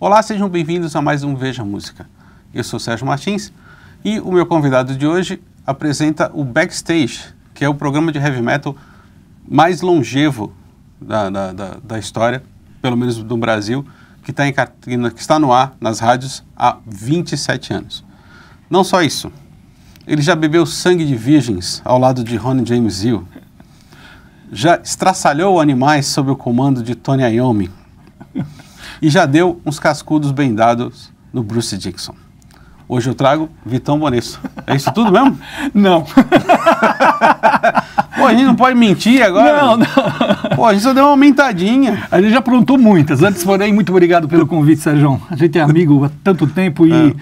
Olá, sejam bem-vindos a mais um Veja Música. Eu sou Sérgio Martins e o meu convidado de hoje apresenta o Backstage, que é o programa de heavy metal mais longevo da história, pelo menos do Brasil, que está no ar nas rádios há 27 anos. Não só isso, ele já bebeu sangue de virgens ao lado de Ronnie James Dio, já estraçalhou animais sob o comando de Tony Iommi e já deu uns cascudos bem dados no Bruce Dickinson. Hoje eu trago Vitão Bonesso. É isso tudo mesmo? Não. Pô, a gente não pode mentir agora? Não. Pô, a gente só deu uma aumentadinha. A gente já aprontou muitas. Antes, porém, muito obrigado pelo convite, Sérgio. A gente é amigo há tanto tempo e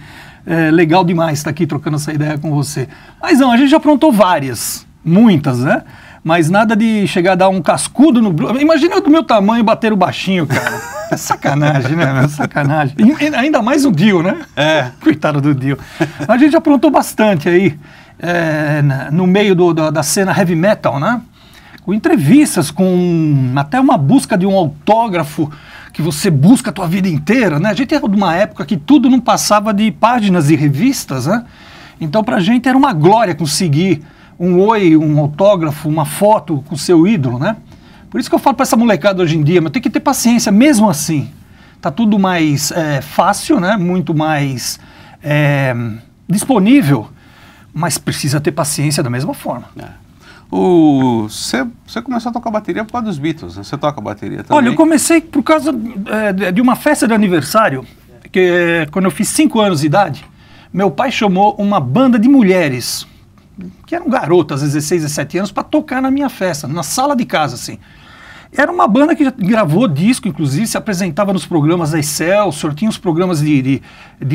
é legal demais estar aqui trocando essa ideia com você. Mas não, a gente já aprontou várias, muitas, né? Mas nada de chegar a dar um cascudo no... Imagina eu do meu tamanho bater o baixinho, cara. É sacanagem, né? É sacanagem. E ainda mais o Dio, né? É. Coitado do Dio. A gente aprontou bastante aí, no meio da cena heavy metal, né? Com entrevistas, com até uma busca de um autógrafo que você busca a tua vida inteira, né? A gente era de uma época que tudo não passava de páginas de revistas, né? Então pra gente era uma glória conseguir um oi, um autógrafo, uma foto com o seu ídolo, né? Por isso que eu falo para essa molecada hoje em dia, mas tem que ter paciência, mesmo assim. Tá tudo mais fácil, né? Muito mais disponível, mas precisa ter paciência da mesma forma. Você começou a tocar bateria por causa dos Beatles, né? Você toca bateria também? Olha, eu comecei por causa de uma festa de aniversário, que quando eu fiz 5 anos de idade, meu pai chamou uma banda de mulheres, que eram garotas, 16, 17 anos, para tocar na minha festa, na sala de casa, assim. Era uma banda que já gravou disco, inclusive, se apresentava nos programas da Excelsior, tinha os programas de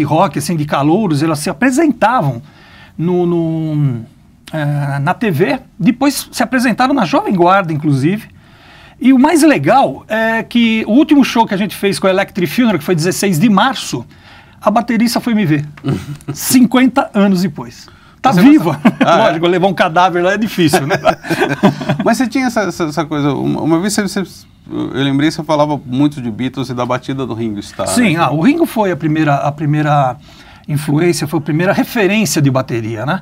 rock, assim, de calouros, elas se apresentavam na TV, depois se apresentaram na Jovem Guarda, inclusive. E o mais legal é que o último show que a gente fez com a Electric Funeral, que foi 16 de março, a baterista foi me ver, 50 anos depois. Tá viva. Lógico, levar um cadáver lá é difícil, né? Mas você tinha essa coisa, uma vez eu lembrei que você falava muito de Beatles e da batida do Ringo Starr. Sim, né? O Ringo foi a primeira influência, foi a primeira referência de bateria, né?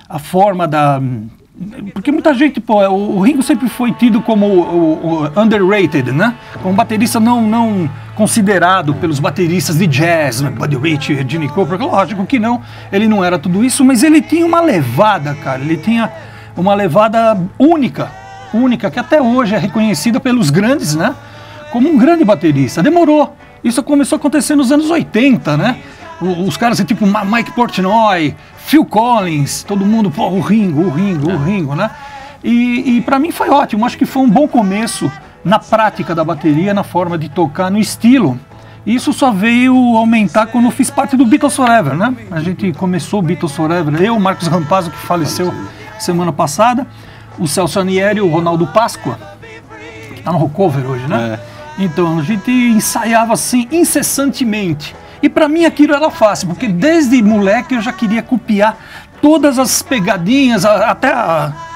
A forma da... Porque muita gente, pô, o Ringo sempre foi tido como o underrated, né? Como um baterista não considerado pelos bateristas de jazz, né? Buddy Rich, Gene Krupa, lógico que não, ele não era tudo isso, mas ele tinha uma levada, cara, ele tinha uma levada única, que até hoje é reconhecida pelos grandes, né? Como um grande baterista. Demorou, isso começou a acontecer nos anos 80, né? Os caras tipo Mike Portnoy, Phil Collins, todo mundo, pô, o Ringo, né? E para mim foi ótimo, acho que foi um bom começo na prática da bateria, na forma de tocar, no estilo. E isso só veio aumentar quando eu fiz parte do Beatles Forever, né? A gente começou o Beatles Forever, eu, o Marcos Rampazzo, que faleceu semana passada, o Celso Anieri, o Ronaldo Páscoa, que tá no Rocover hoje, né? Então, a gente ensaiava assim incessantemente. E para mim aquilo era fácil, porque desde moleque eu já queria copiar todas as pegadinhas, até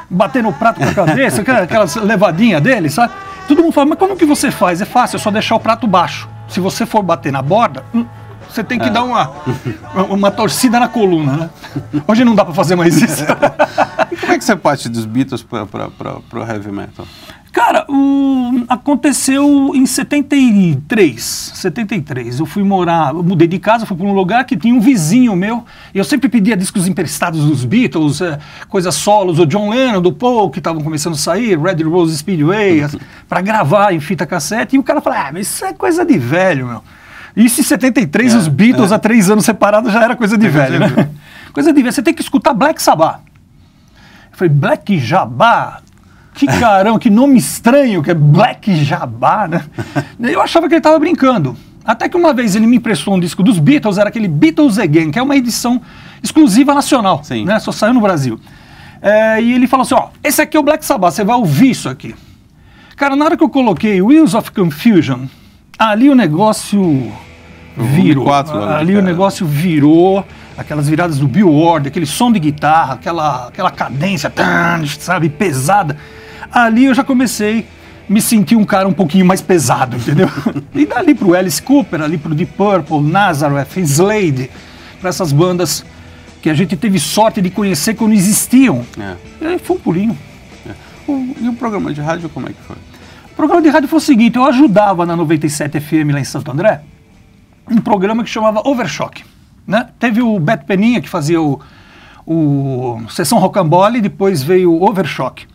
bater no prato com a cabeça, aquelas levadinhas dele, sabe? Todo mundo fala, mas como que você faz? É fácil, é só deixar o prato baixo. Se você for bater na borda, você tem que dar uma torcida na coluna, né? Hoje não dá para fazer mais isso. E como é que você parte dos Beatles para o heavy metal? Cara, aconteceu em 73. Eu fui morar, eu mudei de casa, fui para um lugar que tinha um vizinho meu. E eu sempre pedia discos emprestados dos Beatles, coisas solos, o John Lennon, do Paul, que estavam começando a sair, Red Rose Speedway, para gravar em fita cassete. E o cara falava, mas isso é coisa de velho, meu. Isso em 73, os Beatles há 3 anos separados já era coisa de velho. Né? Coisa de velho, você tem que escutar Black Sabbath. Eu falei, Black Jabá? Que caramba, que nome estranho, que é Black Jabá, né? Eu achava que ele estava brincando. Até que uma vez ele me emprestou um disco dos Beatles, era aquele Beatles Again, que é uma edição exclusiva nacional, né? Só saiu no Brasil. E ele falou assim, ó, esse aqui é o Black Sabbath, você vai ouvir isso aqui. Cara, na hora que eu coloquei Wheels of Confusion, ali o negócio virou. Ali o negócio virou, aquelas viradas do Bill Ward, aquele som de guitarra, aquela cadência, sabe, pesada. Ali eu já comecei me senti um cara um pouquinho mais pesado, entendeu? E dali pro Alice Cooper, ali pro Deep Purple, Nazareth, Slade, para essas bandas que a gente teve sorte de conhecer quando existiam. E aí foi um pulinho. E o programa de rádio, como é que foi? O programa de rádio foi o seguinte, eu ajudava na 97 FM lá em Santo André, um programa que chamava Overshock, né? Teve o Beto Peninha que fazia o Sessão Rocambole, depois veio o Overshock.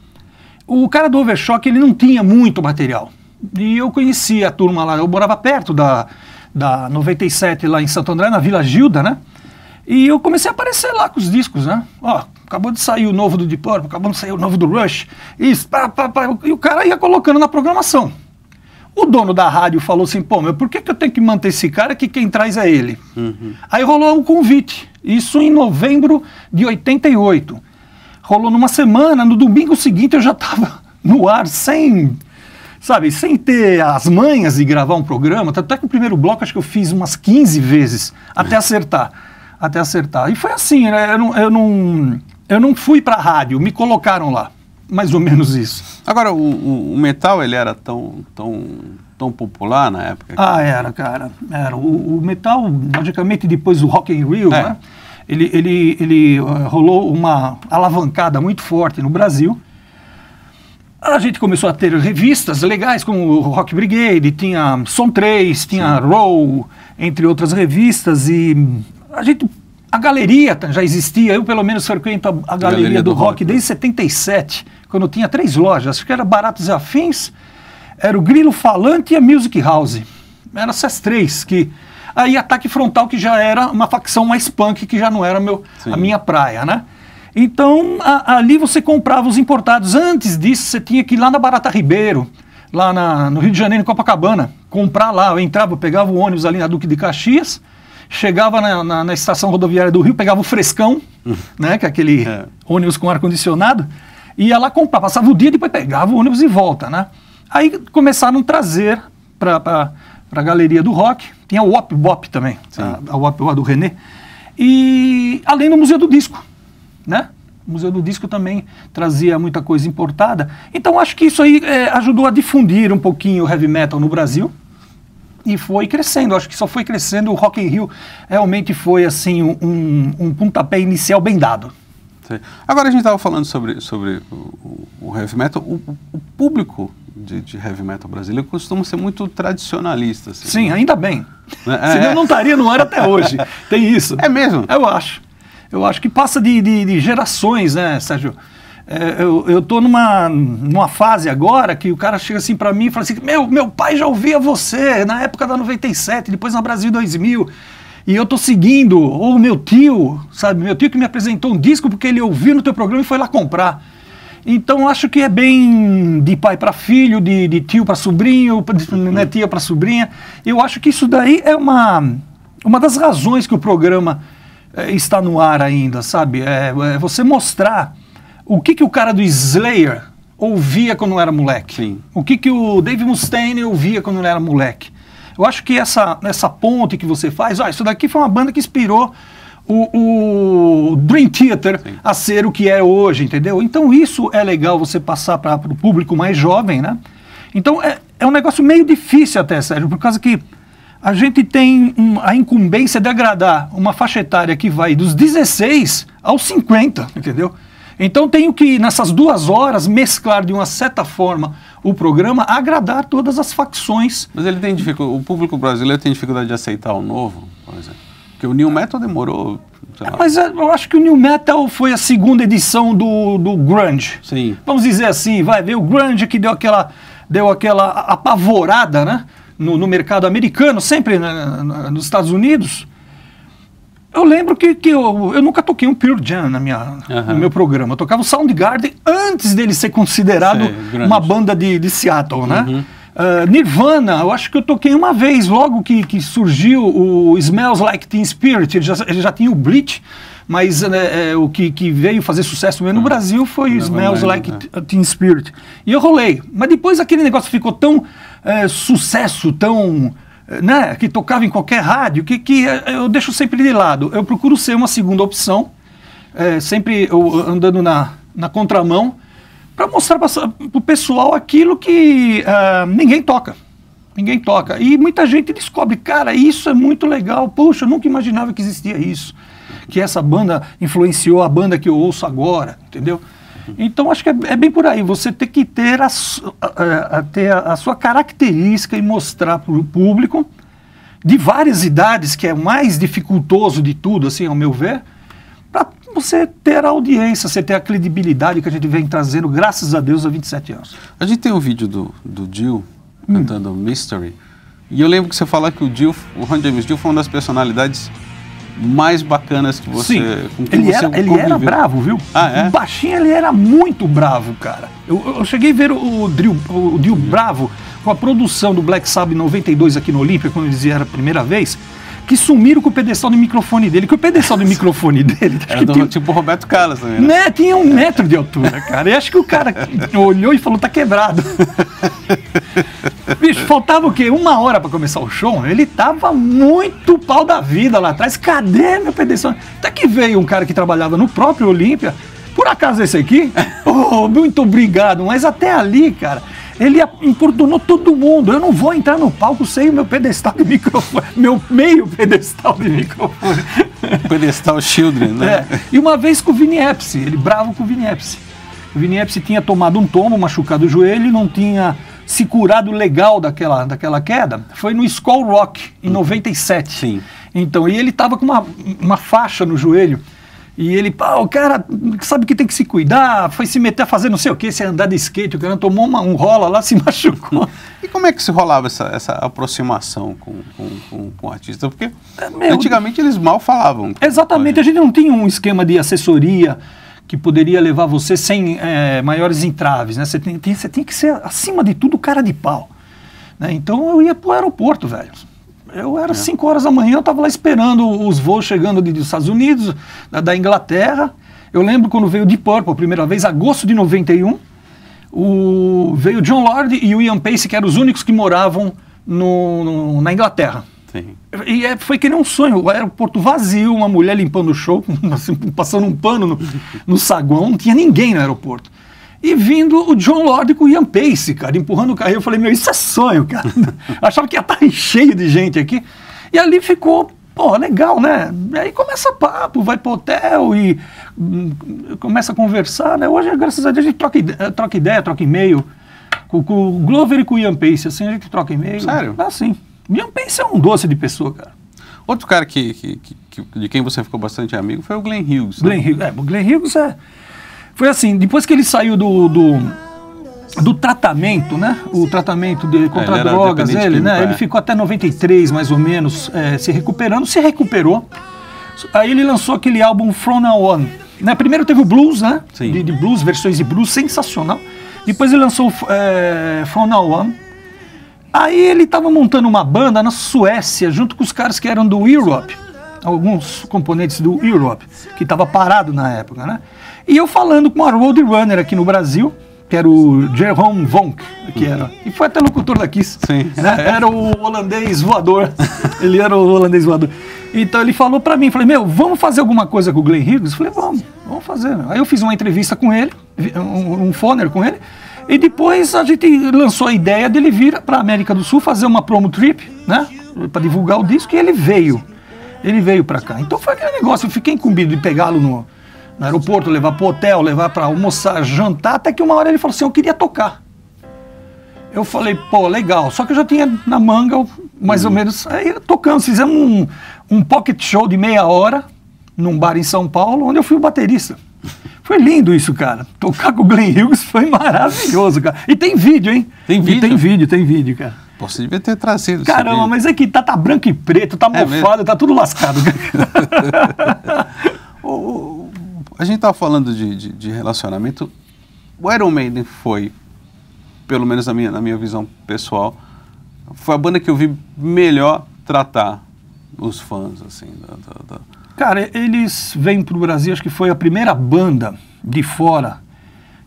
O cara do Overshock, ele não tinha muito material. E eu conhecia a turma lá, eu morava perto da 97 lá em Santo André, na Vila Gilda, né? E eu comecei a aparecer lá com os discos, né? Ó, acabou de sair o novo do Deep Purple, acabou de sair o novo do Rush, isso, e o cara ia colocando na programação. O dono da rádio falou assim, pô, meu, por que eu tenho que manter esse cara que quem traz é ele? Aí rolou um convite, isso em novembro de 88. Rolou numa semana, no domingo seguinte eu já estava no ar sem ter as manhas de gravar um programa, até que o primeiro bloco acho que eu fiz umas 15 vezes, até acertar. E foi assim, né? Eu não fui pra rádio, me colocaram lá, mais ou menos isso. Agora, o metal, ele era tão popular na época? Era, cara, era. O metal, logicamente, depois do Rock in Rio, né? Ele rolou uma alavancada muito forte no Brasil. A gente começou a ter revistas legais, como o Rock Brigade, tinha Som 3, tinha Row, entre outras revistas, e a galeria já existia, eu pelo menos frequento a galeria do rock desde 77, quando tinha 3 lojas, acho que era Baratos e Afins, era o Grilo Falante e a Music House. Eram essas 3 que... Aí Ataque Frontal, que já era uma facção mais punk, que já não era a minha praia, né? Então, ali você comprava os importados. Antes disso, você tinha que ir lá na Barata Ribeiro, lá no Rio de Janeiro, em Copacabana, comprar lá. Eu entrava, eu pegava o ônibus ali na Duque de Caxias, chegava na estação rodoviária do Rio, pegava o Frescão, né, que é aquele ônibus com ar-condicionado, ia lá comprar, passava o dia, depois pegava o ônibus e volta, né? Aí começaram a trazer para a galeria do rock, tinha o Wop Bop também, a Wop do René, e além do Museu do Disco, né? O Museu do Disco também trazia muita coisa importada, então acho que isso aí ajudou a difundir um pouquinho o heavy metal no Brasil, e foi crescendo, acho que só foi crescendo, o Rock in Rio realmente foi assim um pontapé inicial bem dado. Sim. Agora a gente estava falando sobre o heavy metal, o público de heavy metal brasileiro costuma ser muito tradicionalista. Assim, sim, ainda bem, senão não estaria no ar até hoje, tem isso. É mesmo? Eu acho que passa de gerações, né, Sérgio? Eu tô numa fase agora que o cara chega assim pra mim e fala assim, meu pai já ouvia você na época da 97, depois na Brasil 2000, e eu tô seguindo, ou meu tio, sabe, meu tio que me apresentou um disco porque ele ouviu no teu programa e foi lá comprar. Então acho que é bem de pai para filho, de tio para sobrinho, de tia para sobrinha. Eu acho que isso daí é uma das razões que o programa está no ar ainda, sabe? É você mostrar o que o cara do Slayer ouvia quando era moleque. Sim. O que o Dave Mustaine ouvia quando era moleque. Eu acho que essa ponte que você faz, isso daqui foi uma banda que inspirou o Dream Theater a ser o que é hoje, entendeu? Então isso é legal você passar para o público mais jovem, né? Então é um negócio meio difícil até, Sérgio, por causa que a gente tem a incumbência de agradar uma faixa etária que vai dos 16 aos 50, entendeu? Então tenho que, nessas 2 horas, mesclar de uma certa forma o programa, agradar todas as facções. Mas ele tem o público brasileiro tem dificuldade de aceitar o novo, por exemplo? Porque o New Metal demorou... Mas eu acho que o New Metal foi a segunda edição do Grunge. Sim. Vamos dizer assim, vai ver o Grunge que deu aquela apavorada, né, no mercado americano, sempre nos Estados Unidos. Eu lembro que eu nunca toquei um Pearl Jam no meu programa. Eu tocava o Soundgarden antes dele ser considerado uma banda de Seattle, né? Nirvana, eu acho que eu toquei uma vez, logo que surgiu o Smells Like Teen Spirit, ele já tinha o Bleach, mas o que veio fazer sucesso mesmo no Brasil foi o Smells Like Teen Spirit. E eu rolei, mas depois aquele negócio ficou tão sucesso, tão... né, que tocava em qualquer rádio, que eu deixo sempre de lado. Eu procuro ser uma segunda opção, sempre andando na contramão, para mostrar para o pessoal aquilo que ninguém toca. Ninguém toca. E muita gente descobre, cara, isso é muito legal. Poxa, eu nunca imaginava que existia isso. Que essa banda influenciou a banda que eu ouço agora, entendeu? Então, acho que é bem por aí. Você tem que ter a sua característica e mostrar para o público, de várias idades, que é o mais dificultoso de tudo, assim, ao meu ver, para você ter a audiência, você ter a credibilidade que a gente vem trazendo, graças a Deus, há 27 anos. A gente tem um vídeo do Dio cantando Mystery, e eu lembro que você fala que o Ron James Dio foi uma das personalidades mais bacanas que você... Sim, ele era bravo, viu? O baixinho, ele era muito bravo, cara. Eu cheguei a ver o Dio bravo com a produção do Black Sabbath 92 aqui no Olímpia, quando eles vieram a primeira vez, que sumiram com o pedestal de microfone dele, que o pedestal de microfone dele... Era tipo o Roberto Carlos também, né? Tinha 1 metro de altura, cara. E acho que o cara olhou e falou, tá quebrado. Bicho, faltava o quê? 1 hora pra começar o show. Ele tava muito pau da vida lá atrás. Cadê meu pedestal? Até que veio um cara que trabalhava no próprio Olímpia. Por acaso esse aqui? Oh, muito obrigado. Mas até ali, cara... Ele importunou todo mundo. Eu não vou entrar no palco sem o meu pedestal de microfone. Meu meio pedestal de microfone. Pedestal Children, né? E uma vez com o Vini Appice, ele bravo com o Vini Appice. O Vini Appice tinha tomado um tombo, machucado o joelho, não tinha se curado legal daquela queda. Foi no Skull Rock, em 97. Sim. Então, e ele tava com uma faixa no joelho. E ele, o cara sabe que tem que se cuidar, foi se meter a fazer não sei o que, se andar de skate, o cara tomou um rola lá, se machucou. E como é que se rolava essa aproximação com o artista? Porque antigamente eles mal falavam. Exatamente, a gente não tinha um esquema de assessoria que poderia levar você sem maiores entraves, né? Você tem que ser, acima de tudo, cara de pau. Né? Então eu ia pro aeroporto, velho. Eu era 5 horas da manhã, eu estava lá esperando os voos chegando dos Estados Unidos, da Inglaterra. Eu lembro quando veio Deep Purple a primeira vez, agosto de 91, veio John Lord e o Ian Pace, que eram os únicos que moravam na Inglaterra. Sim. E foi que nem um sonho, o aeroporto vazio, uma mulher limpando o show, assim, passando um pano no saguão, não tinha ninguém no aeroporto. E vindo o John Lord com o Ian Pace, cara, empurrando o carro. Eu falei, isso é sonho, cara. Eu achava que ia estar cheio de gente aqui. E ali ficou, legal, né? Aí começa papo, vai pro hotel e começa a conversar, né? Hoje, graças a Deus, a gente troca ideia, troca e-mail. Com o Glover e com o Ian Pace, assim, a gente troca e-mail. Sério? Sim. O Ian Pace é um doce de pessoa, cara. Outro cara de quem você ficou bastante amigo foi o Glenn Hughes. Glenn Hughes, o Glenn Hughes foi assim, depois que ele saiu do tratamento, né? O tratamento contra drogas, ele ficou até 93, mais ou menos, se recuperou. Aí ele lançou aquele álbum From Now On. Né? Primeiro teve o blues, né? De blues, versões de blues, sensacional. Depois ele lançou From Now On. Aí ele estava montando uma banda na Suécia, junto com os caras que eram do Europe. Alguns componentes do Europe, que estava parado na época, né? E eu falando com a Roadrunner aqui no Brasil, que era o Jerome Vonk, e foi até locutor da Kiss. Sim. Né? Era o holandês voador. Ele era o holandês voador. Então ele falou pra mim, falei, vamos fazer alguma coisa com o Glenn Hughes? Eu falei, vamos fazer. Aí eu fiz uma entrevista com ele, um phoner com ele, e depois a gente lançou a ideia dele vir pra América do Sul fazer uma promo trip, né? Pra divulgar o disco, e ele veio. Ele veio pra cá. Então foi aquele negócio, eu fiquei incumbido de pegá-lo no aeroporto, levar pro hotel, levar pra almoçar, jantar, até que uma hora ele falou assim, eu queria tocar. Eu falei, legal. Só que eu já tinha na manga, mais ou menos, aí tocando, fizemos um pocket show de meia hora, num bar em São Paulo, onde eu fui o baterista. Foi lindo isso, cara. Tocar com o Glenn Hughes foi maravilhoso, cara. E tem vídeo, hein? Tem vídeo, cara. Pô, você devia ter trazido. Caramba, mas é que tá branco e preto, tá mofado, tá tudo lascado. A gente tava falando de relacionamento. O Iron Maiden foi, pelo menos na minha visão pessoal, foi a banda que eu vi melhor tratar os fãs, assim. Cara, eles vêm pro Brasil, acho que foi a primeira banda de fora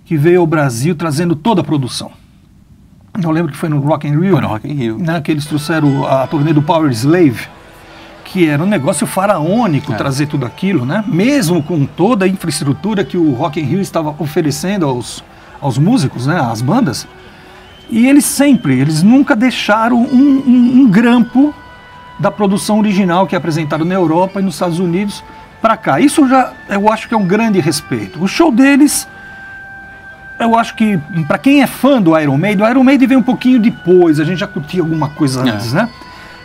que veio ao Brasil trazendo toda a produção. Eu lembro que foi no Rock in Rio. Foi no Rock in Rio. Né, que eles trouxeram a turnê do Power Slave, que era um negócio faraônico trazer tudo aquilo, né? Mesmo com toda a infraestrutura que o Rock in Rio estava oferecendo aos músicos, né, às bandas, e eles nunca deixaram um grampo da produção original que é apresentada na Europa e nos Estados Unidos para cá. Isso eu acho que é um grande respeito. O show deles, eu acho que, para quem é fã do Iron Maiden veio um pouquinho depois, a gente já curtia alguma coisa antes, né?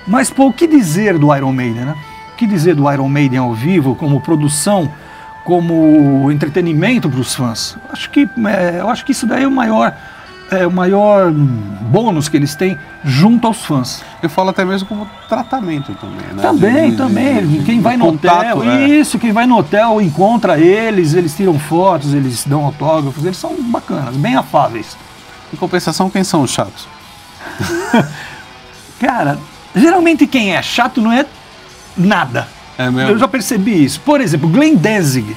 Mas, pô, o que dizer do Iron Maiden, né? O que dizer do Iron Maiden ao vivo, como produção, como entretenimento para os fãs? Eu acho que isso daí é o maior bônus que eles têm junto aos fãs. Eu falo até mesmo como tratamento também, né? Também. Quem vai no contato, hotel, quem vai no hotel encontra eles tiram fotos, eles dão autógrafos, eles são bacanas, bem afáveis. Em compensação, quem são os chatos? Cara, geralmente quem é chato não é nada. É mesmo? Eu já percebi isso. Por exemplo, Glenn Danzig.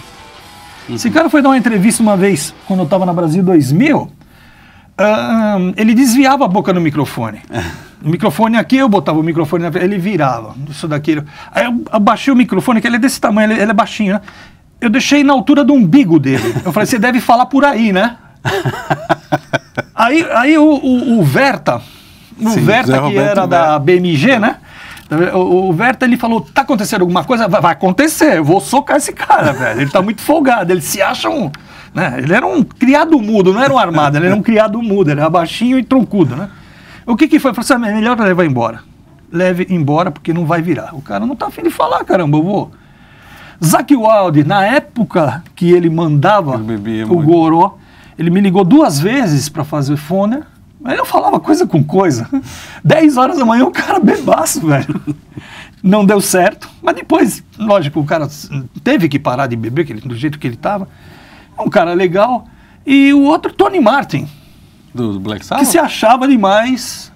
Esse cara foi dar uma entrevista uma vez, quando eu estava na Brasil 2000, ele desviava a boca no microfone. O microfone aqui, eu botava o microfone, ele virava, isso daqui. Aí eu abaixei o microfone, que ele é desse tamanho, ele é baixinho, né? Eu deixei na altura do umbigo dele. Eu falei, você deve falar por aí, né? aí o Verta, que era da BMG, né? O Verta, ele falou, tá acontecendo alguma coisa? Vai acontecer, eu vou socar esse cara, velho. Ele tá muito folgado, ele se acha né? Ele era um criado mudo, não era um armado, ele era um criado mudo, ele era baixinho e troncudo, né? O que foi? Ele falou assim, melhor levar embora. Leve embora, porque não vai virar. O cara não tá afim de falar, caramba, eu vou. Zakk Wylde, na época que ele mandava o Goró, ele me ligou 2 vezes para fazer Foner. Mas eu falava coisa com coisa. 10 horas da manhã o cara bebaço, velho. Não deu certo. Mas depois, lógico, o cara teve que parar de beber do jeito que ele estava. É um cara legal. E o outro, Tony Martin. Do Black Sabbath? Que se achava demais.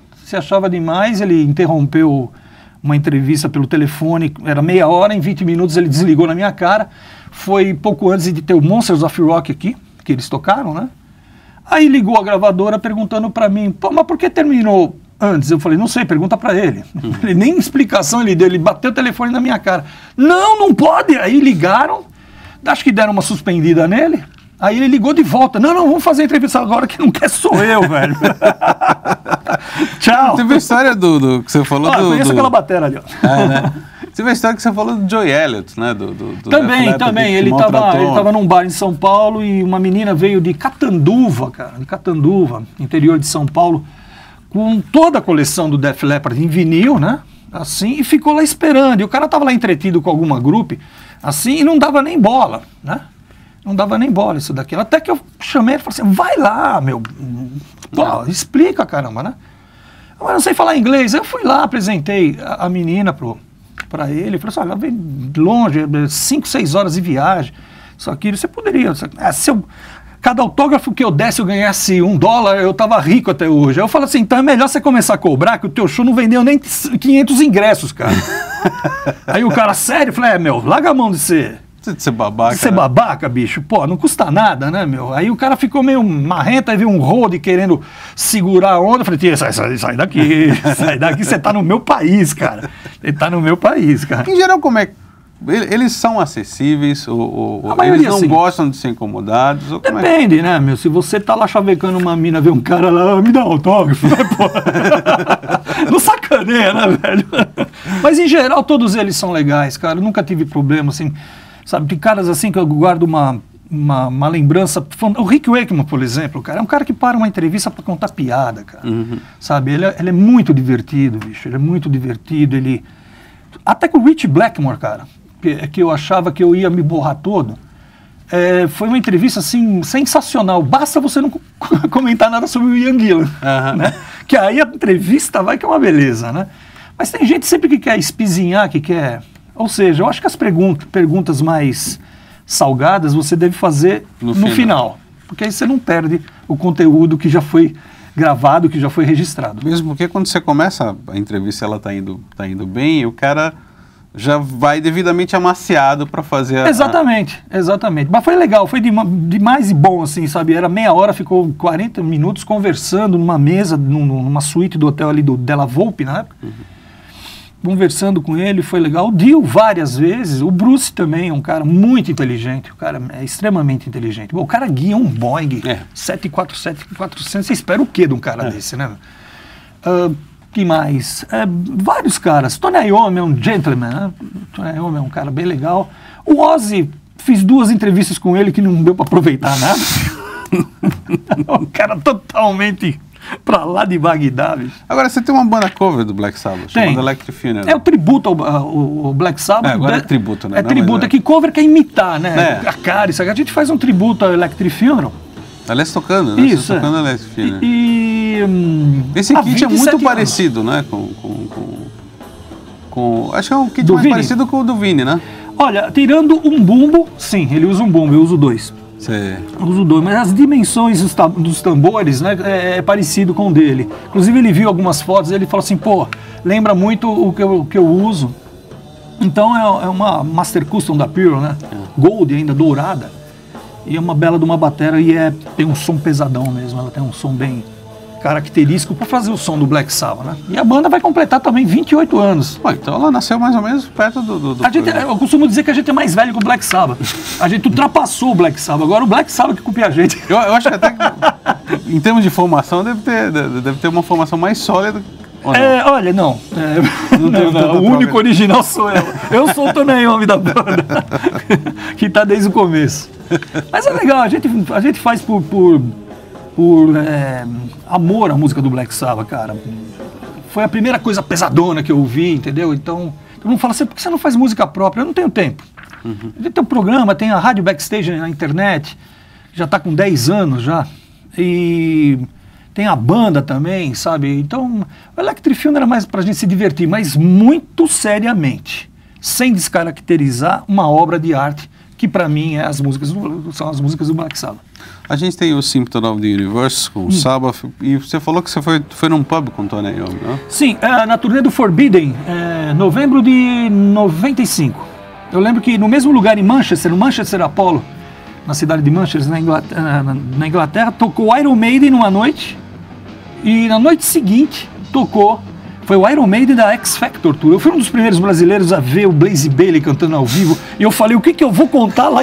Ele interrompeu uma entrevista pelo telefone. Era meia hora, em 20 minutos ele desligou na minha cara. Foi pouco antes de ter o Monsters of Rock aqui, que eles tocaram, né? Aí ligou a gravadora perguntando pra mim, pô, mas por que terminou antes? Eu falei, não sei, pergunta pra ele. Ele nem explicação ele deu, ele bateu o telefone na minha cara. Não pode! Aí ligaram, acho que deram uma suspendida nele, aí ele ligou de volta. Não, vamos fazer a entrevista agora, que não quer sou eu, velho. Tchau. Teve a história do que você falou conheço aquela batera ali, ó. Né? Teve a história que você falou do Joey Elliott, né? Também. Ele tava num bar em São Paulo e uma menina veio de Catanduva, interior de São Paulo, com toda a coleção do Def Leppard em vinil, né? Assim, e ficou lá esperando. E o cara tava lá entretido com alguma grupo, assim, e não dava nem bola, né? Não dava nem bola isso daqui. Até que eu chamei ele e falei assim, vai lá, meu. Pô, explica, caramba, né? Eu não sei falar inglês. Eu fui lá, apresentei a menina para ele, falou assim, olha, vem longe, 5, 6 horas de viagem, isso aqui, você poderia, cada autógrafo que eu desse, eu ganhasse $1, eu tava rico até hoje. Aí eu falo assim, então é melhor você começar a cobrar, que o teu show não vendeu nem 500 ingressos, cara. Aí o cara, sério, eu falei, larga a mão de ser babaca. De ser babaca, bicho. Pô, não custa nada, né, meu? Aí o cara ficou meio marrento, aí veio um road querendo segurar a onda. Eu falei, tia, sai daqui. Sai daqui, você tá no meu país, cara. Ele tá no meu país, cara. Em geral, como é que... Eles são acessíveis ou eles não gostam de ser incomodados? Ou depende, né, meu? Se você tá lá chavecando uma mina, vê um cara lá, me dá um autógrafo, né, pô? Não sacaneia, né, velho? Mas, em geral, todos eles são legais, cara. Eu nunca tive problema, assim... Sabe, tem caras assim que eu guardo uma lembrança. O Rick Wakeman, por exemplo, cara, é um cara que para uma entrevista para contar piada, cara. Sabe, ele é muito divertido, bicho. Ele é muito divertido. Até com o Rich Blackmore, cara, que eu achava que eu ia me borrar todo. Foi uma entrevista assim sensacional. Basta você não comentar nada sobre o Ian Gillan, né? Que aí a entrevista vai que é uma beleza, né? Mas tem gente sempre que quer espizinhar, que quer... Ou seja, eu acho que as perguntas mais salgadas você deve fazer no final. Porque aí você não perde o conteúdo que já foi gravado, que já foi registrado. Mesmo porque quando você começa a entrevista, ela tá indo bem, o cara já vai devidamente amaciado para fazer Exatamente. Mas foi legal, foi demais e bom, assim, sabe? Era meia hora, ficou 40 minutos conversando numa mesa, numa suíte do hotel ali do Della Volpe, na época. conversando com ele, foi legal. O Dio várias vezes, o Bruce também é um cara muito inteligente, o cara é extremamente inteligente. Bom, o cara guia um Boeing 747-400, você espera o quê de um cara desse, né? Que mais? Vários caras. Tony Iommi é um gentleman, né? Tony Iommi é um cara bem legal. O Ozzy, fiz 2 entrevistas com ele que não deu para aproveitar nada. Um cara totalmente pra lá de Bagdá, bicho. Agora, você tem uma banda cover do Black Sabbath, chamada Electric Funeral. É o tributo ao Black Sabbath. Agora é tributo, né? É tributo, é que cover quer imitar, né? A cara, isso aqui. A gente faz um tributo ao Electric Funeral. Aliás, tocando, né? Isso, tocando Electric Funeral. Esse kit é muito parecido, né? Acho que é um kit mais parecido com o do Vini, né? Olha, tirando um bumbo, sim, ele usa um bumbo, eu uso 2. Eu uso 2, mas as dimensões dos tambores, né, é parecido com o dele. Inclusive ele viu algumas fotos e ele falou assim, pô, lembra muito o que eu uso. Então é uma Master Custom da Pearl, né? Gold ainda, dourada. E é uma bela de uma bateria e tem um som pesadão mesmo, ela tem um som bem característico para fazer o som do Black Sabbath, né? E a banda vai completar também 28 anos. Pô, então ela nasceu mais ou menos perto do eu costumo dizer que a gente é mais velho que o Black Sabbath. A gente ultrapassou o Black Sabbath, agora o Black Sabbath que copia a gente. Eu acho que até que, em termos de formação, deve ter uma formação mais sólida. Olha, não. O único original sou eu. Eu sou o Tony Iommi da banda, que tá desde o começo. Mas é legal, a gente faz por amor à música do Black Sabbath, cara. Foi a primeira coisa pesadona que eu ouvi, entendeu? Então, todo mundo fala assim, por que você não faz música própria? Eu não tenho tempo. A gente tem um programa, tem a rádio Backstage na internet, já está com 10 anos já, e tem a banda também, sabe? Então, o Electric Funeral era mais pra gente se divertir, mas muito seriamente, sem descaracterizar uma obra de arte, que para mim são as músicas do Black Sabbath. A gente tem o Symptom of the Universe com o Sabbath, e você falou que você foi num pub com o Tony Iommi, não? Sim, na turnê do Forbidden, novembro de 95. Eu lembro que no mesmo lugar em Manchester, no Manchester Apollo, na cidade de Manchester, na Inglaterra, tocou Iron Maiden numa noite, e na noite seguinte foi o Iron Maiden da X Factor Tour. Eu fui um dos primeiros brasileiros a ver o Blaze Bayley cantando ao vivo. E eu falei, o que eu vou contar lá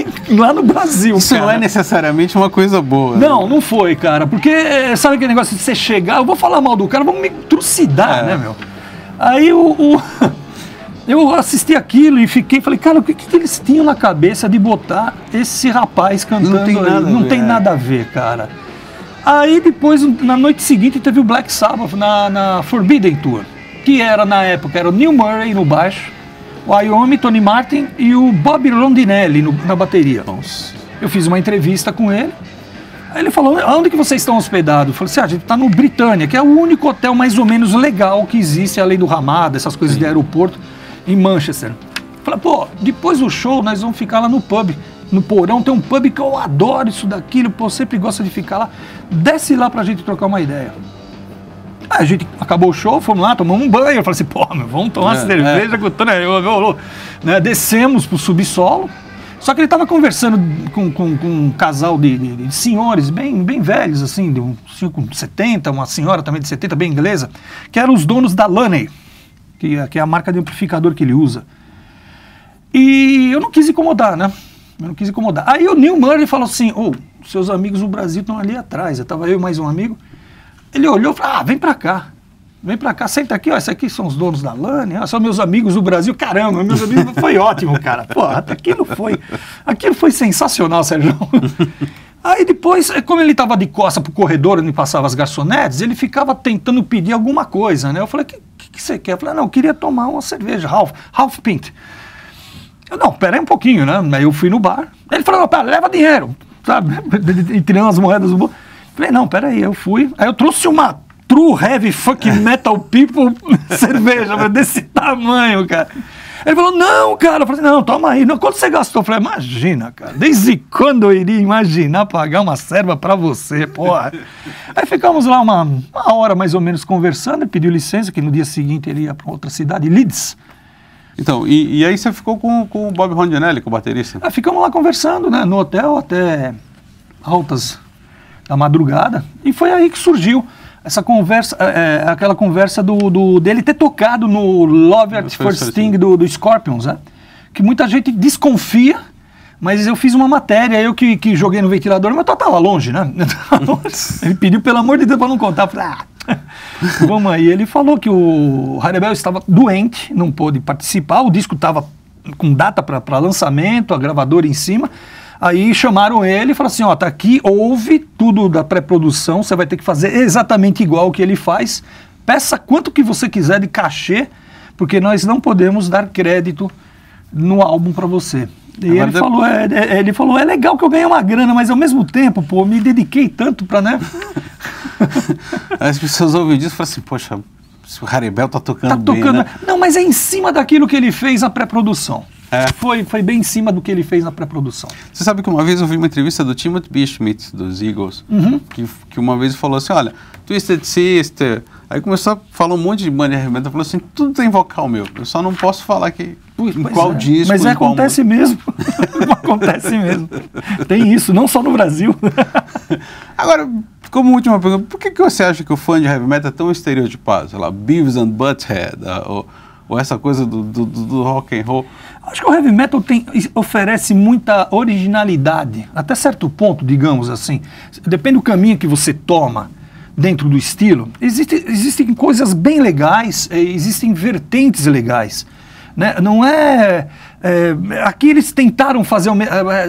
no Brasil, Isso cara? não é necessariamente uma coisa boa. Não, não foi, cara. Porque sabe aquele negócio de você chegar, eu vou falar mal do cara, vão me trucidar, né, meu? Aí eu assisti aquilo e falei, cara, o que eles tinham na cabeça de botar esse rapaz cantando? Não tem nada a ver, cara. Aí depois, na noite seguinte, teve o Black Sabbath na Forbidden Tour, que na época era o Neil Murray no baixo, o Iommi, Tony Martin e o Bob Rondinelli na bateria. Nossa. Eu fiz uma entrevista com ele, aí ele falou, onde que vocês estão hospedados? Eu falei assim, a gente está no Britannia, que é o único hotel mais ou menos legal que existe, além do Ramada, essas coisas de aeroporto, em Manchester. Eu falei, pô, depois do show nós vamos ficar lá no pub. No Porão tem um pub que eu adoro isso daquilo, pô, sempre gosta de ficar lá. Desce lá pra gente trocar uma ideia. Aí a gente acabou o show, fomos lá, tomamos um banho. Eu falei assim, pô, vamos tomar cerveja com o Tony Iommi, né? Descemos pro subsolo. Só que ele tava conversando com um casal de senhores bem velhos, assim, de um senhor com 70, uma senhora também de 70, bem inglesa, que eram os donos da Laney, que é a marca de amplificador que ele usa. E eu não quis incomodar, né? Aí o Neil Murray falou assim, seus amigos no Brasil estão ali atrás. Tava eu e mais um amigo. Ele olhou e falou, vem pra cá, senta aqui, esses aqui são os donos da Laney, são meus amigos do Brasil. Caramba, meus amigos, foi ótimo, cara. Pô, aquilo foi sensacional, Sérgio. Aí depois, como ele tava de costa pro corredor onde passava as garçonetes, ele ficava tentando pedir alguma coisa, né? Eu falei, o que você quer? Eu falei, não, eu queria tomar uma cerveja, half pint. Não, pera aí um pouquinho, né? Aí eu fui no bar. Ele falou, pera, leva dinheiro, sabe? E tirando as moedas do bolso. Falei, não, pera aí, eu fui. Aí eu trouxe uma True Heavy Fucking Metal People cerveja desse tamanho, cara. Ele falou, não, cara. Eu falei, não, toma aí. Não, quanto você gastou? Eu falei, imagina, cara. Desde quando eu iria imaginar pagar uma serva pra você, porra? Aí ficamos lá uma hora mais ou menos conversando. Ele pediu licença, que no dia seguinte ele ia pra outra cidade, Leeds. Então, e aí você ficou com o Bob Rondinelli, com o baterista? Ficamos lá conversando, né, no hotel até altas da madrugada, e foi aí que surgiu essa conversa, aquela conversa dele ter tocado no Love at First Sting do Scorpions, né? Que muita gente desconfia, mas eu fiz uma matéria, eu que joguei no ventilador, mas eu tava longe, né? Ele pediu, pelo amor de Deus, para não contar. Eu falei, vamos aí. Ele falou que o Harebel estava doente, não pôde participar, o disco estava com data para lançamento, a gravadora em cima. Aí chamaram ele e falaram assim, ó, tá aqui, ouve tudo da pré-produção, você vai ter que fazer exatamente igual o que ele faz, peça quanto que você quiser de cachê, porque nós não podemos dar crédito no álbum para você. E ele falou, é legal que eu ganhei uma grana, mas ao mesmo tempo, pô, me dediquei tanto para, né? As pessoas ouvem disso e falam assim, poxa, o Harebel tá tocando bem, né? Não, mas é em cima daquilo que ele fez na pré-produção. Foi bem em cima do que ele fez na pré-produção. Você sabe que uma vez eu vi uma entrevista do Timothy B. Schmidt, dos Eagles, que uma vez falou assim, olha, Twisted Sister, aí começou a falar um monte de banda de heavy metal, falou assim, tudo tem vocal meu, eu só não posso falar que em qual disco, mas acontece mesmo, acontece mesmo. Tem isso, não só no Brasil. Agora, como última pergunta, por que você acha que o fã de heavy metal é tão estereotipado? Sei lá, Beavis and Butthead, ou essa coisa do rock and roll? Acho que o heavy metal oferece muita originalidade, até certo ponto, digamos assim. Depende do caminho que você toma dentro do estilo. Existem coisas bem legais, existem vertentes legais. Né? Não aqui eles tentaram fazer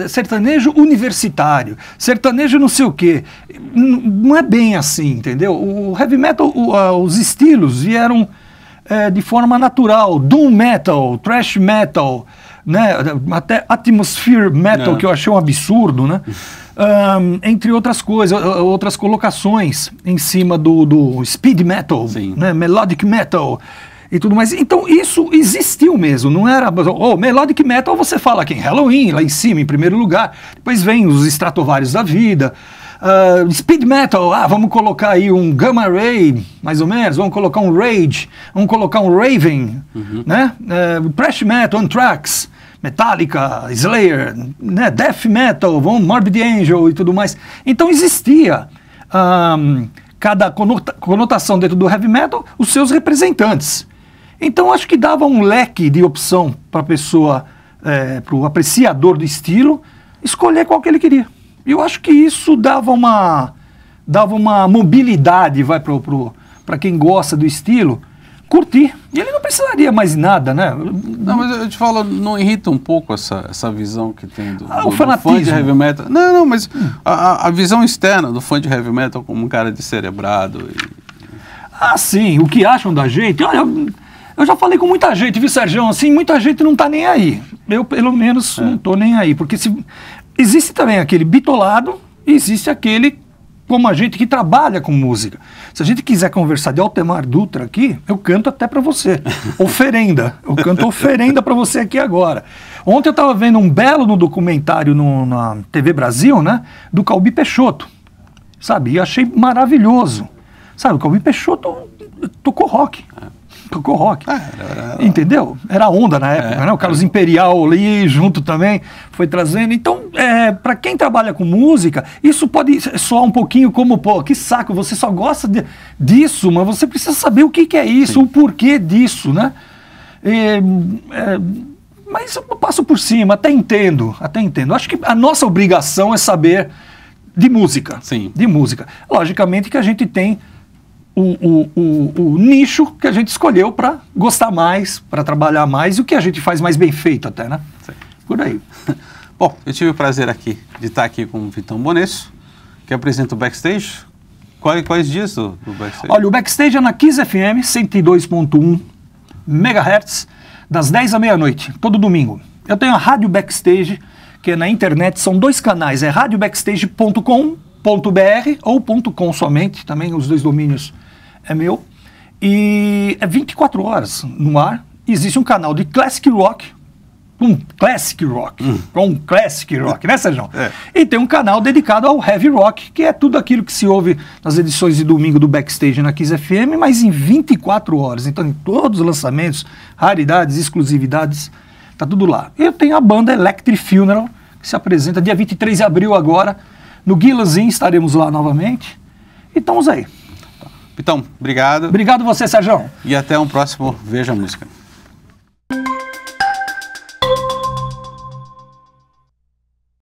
sertanejo universitário, sertanejo não sei o quê. Não é bem assim, entendeu? O heavy metal, os estilos vieram de forma natural. Doom metal, thrash metal, né? Até atmosphere metal, que eu achei um absurdo, né? Entre outras coisas, outras colocações em cima do speed metal, né? Melodic metal e tudo mais. Então isso existiu mesmo, não era... melodic metal você fala aqui em Halloween, lá em cima, em primeiro lugar. Depois vem os Stratovarius da vida. Speed metal, vamos colocar aí um Gamma Ray, mais ou menos, vamos colocar um Rage, vamos colocar um Raven, né? Thrash metal, Anthrax, Metallica, Slayer, né? Death metal, vamos Morbid Angel e tudo mais. Então existia cada conotação dentro do heavy metal, os seus representantes. Então acho que dava um leque de opção para a pessoa, para o apreciador do estilo, escolher qual que ele queria. E eu acho que isso dava uma mobilidade para quem gosta do estilo curtir. E ele não precisaria mais nada, né? Não, mas eu te falo, não irrita um pouco essa visão que tem do fanatismo. Fã de heavy metal? Não, mas a visão externa do fã de heavy metal como um cara descerebrado. Sim, o que acham da gente? Olha, eu já falei com muita gente, viu, Sérgio? Assim, muita gente não tá nem aí. Eu, pelo menos, não tô nem aí. Porque existe também aquele bitolado e existe aquele, como a gente que trabalha com música. Se a gente quiser conversar de Altemar Dutra aqui, eu canto até para você. Oferenda. Eu canto oferenda para você aqui agora. Ontem eu estava vendo um belo documentário na TV Brasil, né? Do Calbi Peixoto. Sabe? E achei maravilhoso. Sabe, o Calbi Peixoto tocou rock. Tocou rock. Entendeu? Era onda na época, né? O Carlos Imperial ali junto também foi trazendo. Então, para quem trabalha com música, isso pode soar um pouquinho como, pô, que saco, você só gosta disso, mas você precisa saber o que é isso, o porquê disso, né? Mas eu passo por cima, até entendo. Acho que a nossa obrigação é saber de música. Sim. De música. Logicamente que a gente tem o nicho que a gente escolheu para gostar mais, para trabalhar mais, e o que a gente faz mais bem feito até, né? Sim. Por aí. Bom, eu tive o prazer de estar aqui com o Vitão Bonesso, que apresenta o Backstage. Quais dias do Backstage? Olha, o Backstage é na Kiss FM, 102.1 MHz, das 10 à meia-noite, todo domingo. Eu tenho a Rádio Backstage, que é na internet, são 2 canais, é radiobackstage.com.br ou .com somente, também os 2 domínios é meu, e é 24 horas no ar. Existe um canal de Classic Rock, com Classic Rock, né, Sérgio? E tem um canal dedicado ao Heavy Rock, que é tudo aquilo que se ouve nas edições de domingo do Backstage na Kiss FM, mas em 24 horas. Então, em todos os lançamentos, raridades, exclusividades, tá tudo lá. Eu tenho a banda Electric Funeral, que se apresenta dia 23 de abril agora, no Guilazinho, estaremos lá novamente. E estamos aí. Então, obrigado. Obrigado você, Sérgio. E até um próximo Veja Música.